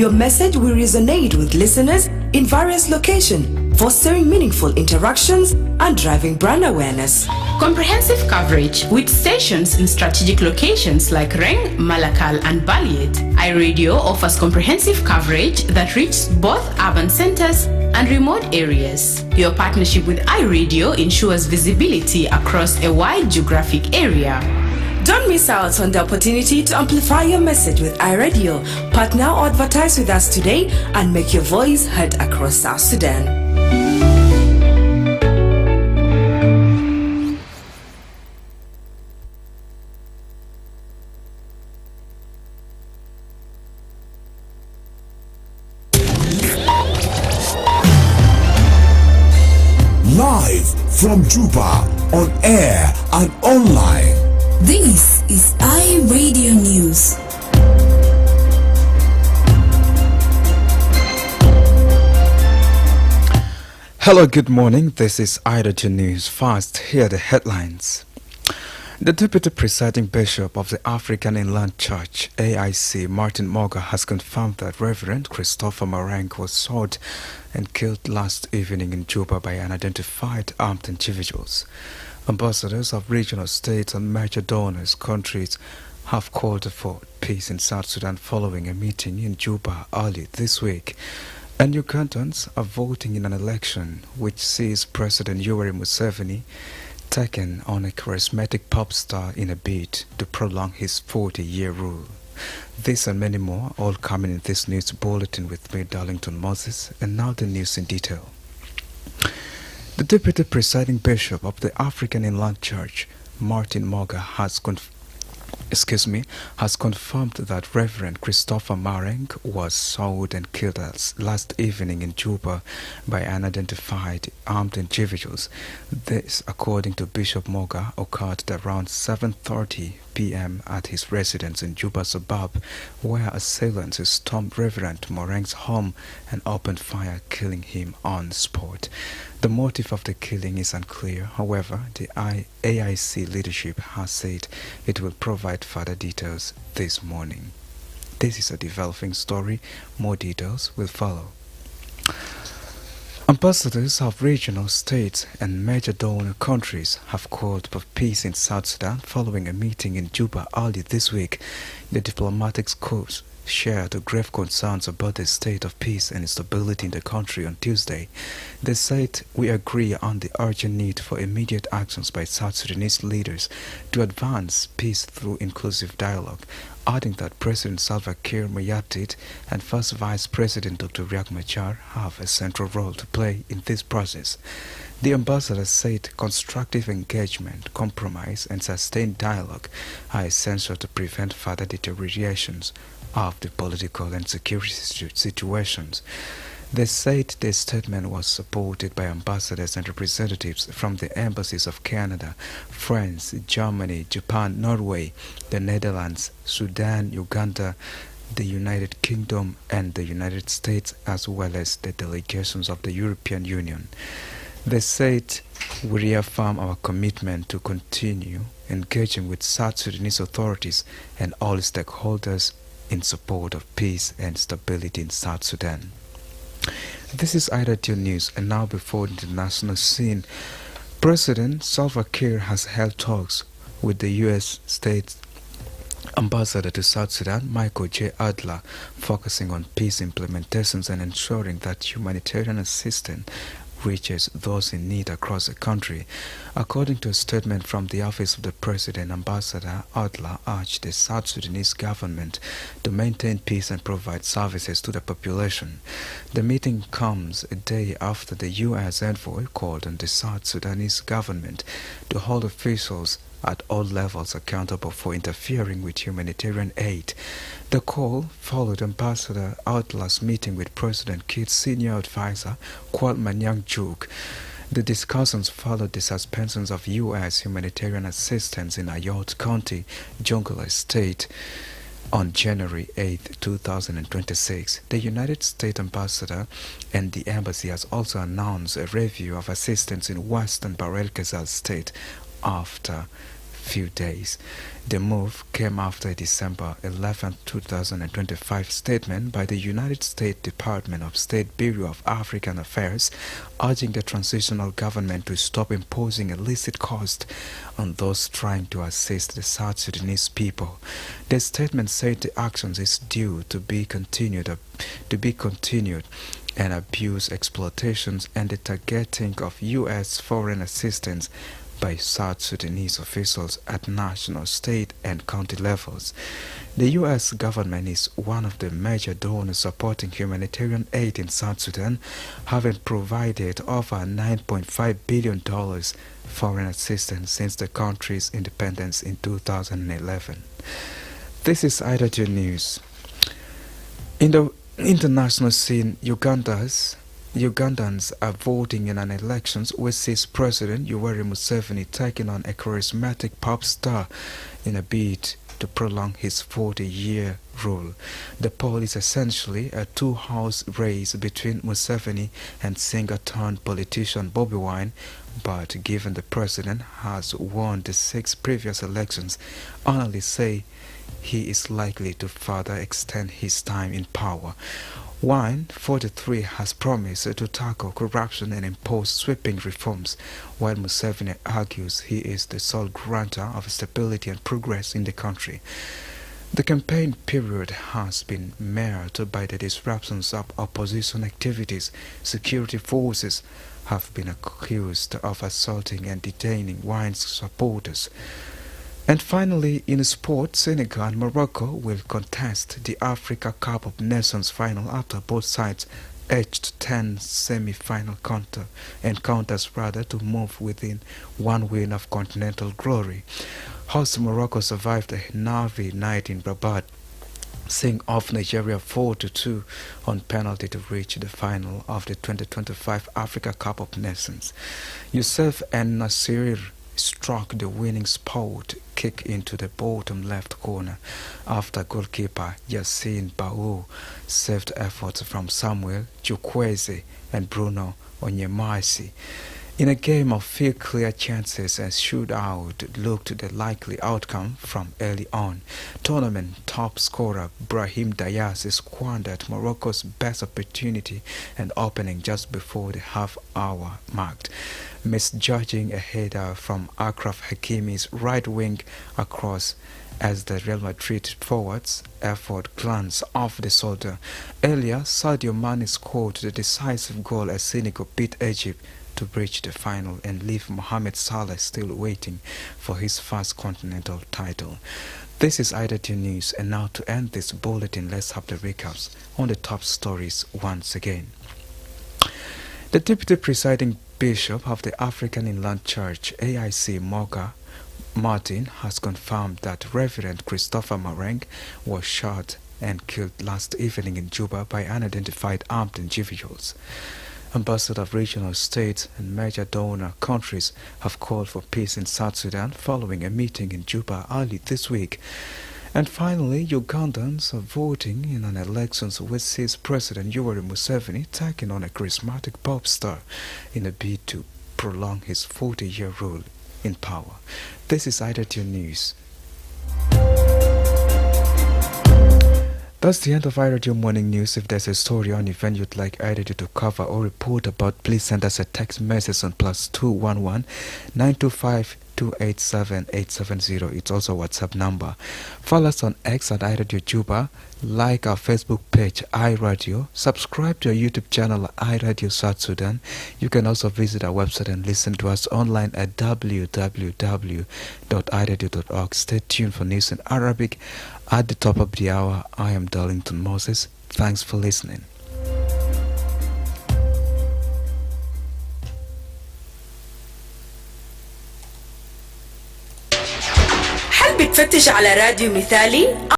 Your message will resonate with listeners in various locations, fostering meaningful interactions and driving brand awareness. Comprehensive coverage with stations in strategic locations like Reng, Malakal and Baliet. iRadio offers comprehensive coverage that reaches both urban centers and remote areas. Your partnership with iRadio ensures visibility across a wide geographic area. Don't miss out on the opportunity to amplify your message with iRadio. Partner or advertise with us today and make your voice heard across South Sudan. Live from Juba, on air and online. This is iRadio News. Hello, good morning. This is iRadio News. First, here are the headlines. The Deputy Presiding Bishop of the African Inland Church, AIC, Martin Moga, has confirmed that Reverend Christopher Marang was shot and killed last evening in Juba by unidentified armed individuals. Ambassadors of regional states and major donors countries have called for peace in South Sudan following a meeting in Juba early this week. And Ugandans are voting in an election which sees President Yoweri Museveni taken on a charismatic pop star in a bid to prolong his 40-year rule. This and many more all coming in this news bulletin with me, Darlington Moses, and now the news in detail. The Deputy Presiding Bishop of the African Inland Church, Martin Moga, has confirmed that Reverend Christopher Marang was shot and killed last evening in Juba by unidentified armed individuals. This, according to Bishop Moga, occurred at around 7:30 p.m. at his residence in Juba suburb, where assailants stormed Reverend Marang's home and opened fire, killing him on spot. The motive of the killing is unclear. However, the AIC leadership has said it will provide further details this morning. This is a developing story. More details will follow. Ambassadors of regional states and major donor countries have called for peace in South Sudan following a meeting in Juba early this week. The diplomatic corps shared grave concerns about the state of peace and stability in the country on Tuesday. They said, "We agree on the urgent need for immediate actions by South Sudanese leaders to advance peace through inclusive dialogue," adding that President Salva Kiir Mayardit and First Vice President Dr. Riek Machar have a central role to play in this process. The ambassador said constructive engagement, compromise and sustained dialogue are essential to prevent further deteriorations of the political and security situations. They said the statement was supported by ambassadors and representatives from the embassies of Canada, France, Germany, Japan, Norway, the Netherlands, Sudan, Uganda, the United Kingdom and the United States, as well as the delegations of the European Union. They said, "We reaffirm our commitment to continue engaging with South Sudanese authorities and all stakeholders in support of peace and stability in South Sudan." This is iRadio News, and now before the international scene, President Salva Kiir has held talks with the U.S. State Ambassador to South Sudan, Michael J. Adler, focusing on peace implementations and ensuring that humanitarian assistance reaches those in need across the country. According to a statement from the Office of the President, Ambassador Adler urged the South Sudanese government to maintain peace and provide services to the population. The meeting comes a day after the U.S. envoy called on the South Sudanese government to hold officials at all levels accountable for interfering with humanitarian aid. The call followed Ambassador Adler's meeting with President Kiir's senior advisor, Kwal Manyang Juk. The discussions followed the suspensions of U.S. humanitarian assistance in Ayot County, Jonglei State, on January 8, 2026. The United States Ambassador and the embassy has also announced a review of assistance in Western Bahr el Ghazal State after few days. The move came after a December 11, 2025 statement by the United States Department of State Bureau of African Affairs urging the transitional government to stop imposing illicit costs on those trying to assist the South Sudanese people. The statement said the actions is due to be continued and abuse, exploitations, and the targeting of U.S. foreign assistance by South Sudanese officials at national, state, and county levels. The U.S. government is one of the major donors supporting humanitarian aid in South Sudan, having provided over $9.5 billion foreign assistance since the country's independence in 2011. This is IRadio News. In the international scene, Ugandans are voting in an elections which sees President Yoweri Museveni taking on a charismatic pop star in a bid to prolong his 40-year rule. The poll is essentially a two-horse race between Museveni and singer-turned-politician Bobi Wine, but given the president has won the 6 previous elections, analysts say he is likely to further extend his time in power. Wine, 43, has promised to tackle corruption and impose sweeping reforms, while Museveni argues he is the sole grantor of stability and progress in the country. The campaign period has been marred by the disruptions of opposition activities. Security forces have been accused of assaulting and detaining Wine's supporters. And finally, in sports, Senegal and Morocco will contest the Africa Cup of Nations final after both sides edged 10 semi-final encounters to move within one win of continental glory. Host Morocco survived a nervy night in Rabat, seeing off Nigeria 4-2 on penalty to reach the final of the 2025 Africa Cup of Nations. Youssef and Nasir struck the winning spot kick into the bottom left corner after goalkeeper Yassine Baou saved efforts from Samuel Chukwueze and Bruno Onyemaisi. In a game of few clear chances, a shootout looked the likely outcome from early on. Tournament top scorer Brahim Diaz squandered Morocco's best opportunity and opening just before the half-hour marked, misjudging a header from Achraf Hakimi's right wing across as the Real Madrid forward's effort glanced off the shoulder. Earlier, Sadio Mane scored the decisive goal as Senegal beat Egypt to reach the final and leave Mohamed Salah still waiting for his first continental title. This is IRadio News, and now to end this bulletin, let's have the recaps on the top stories once again. The Deputy Presiding Bishop of the African Inland Church, AIC Moga Martin, has confirmed that Reverend Christopher Mareng was shot and killed last evening in Juba by unidentified armed individuals. Ambassadors of regional states and major donor countries have called for peace in South Sudan following a meeting in Juba early this week. And finally, Ugandans are voting in an election which sees President Yoweri Museveni taking on a charismatic pop star in a bid to prolong his 40-year rule in power. This is IRadio News. That's the end of iRadio Morning News. If there's a story or an event you'd like iRadio to cover or report about, please send us a text message on +211 925 287 870. It's also a WhatsApp number. Follow us on X at iRadio Juba. Like our Facebook page, iRadio. Subscribe to our YouTube channel, iRadio South Sudan. You can also visit our website and listen to us online at www.iradio.org. Stay tuned for news in Arabic. At the top of the hour, I am Darlington Moses. Thanks for listening. هل بتفتش على راديو مثالي؟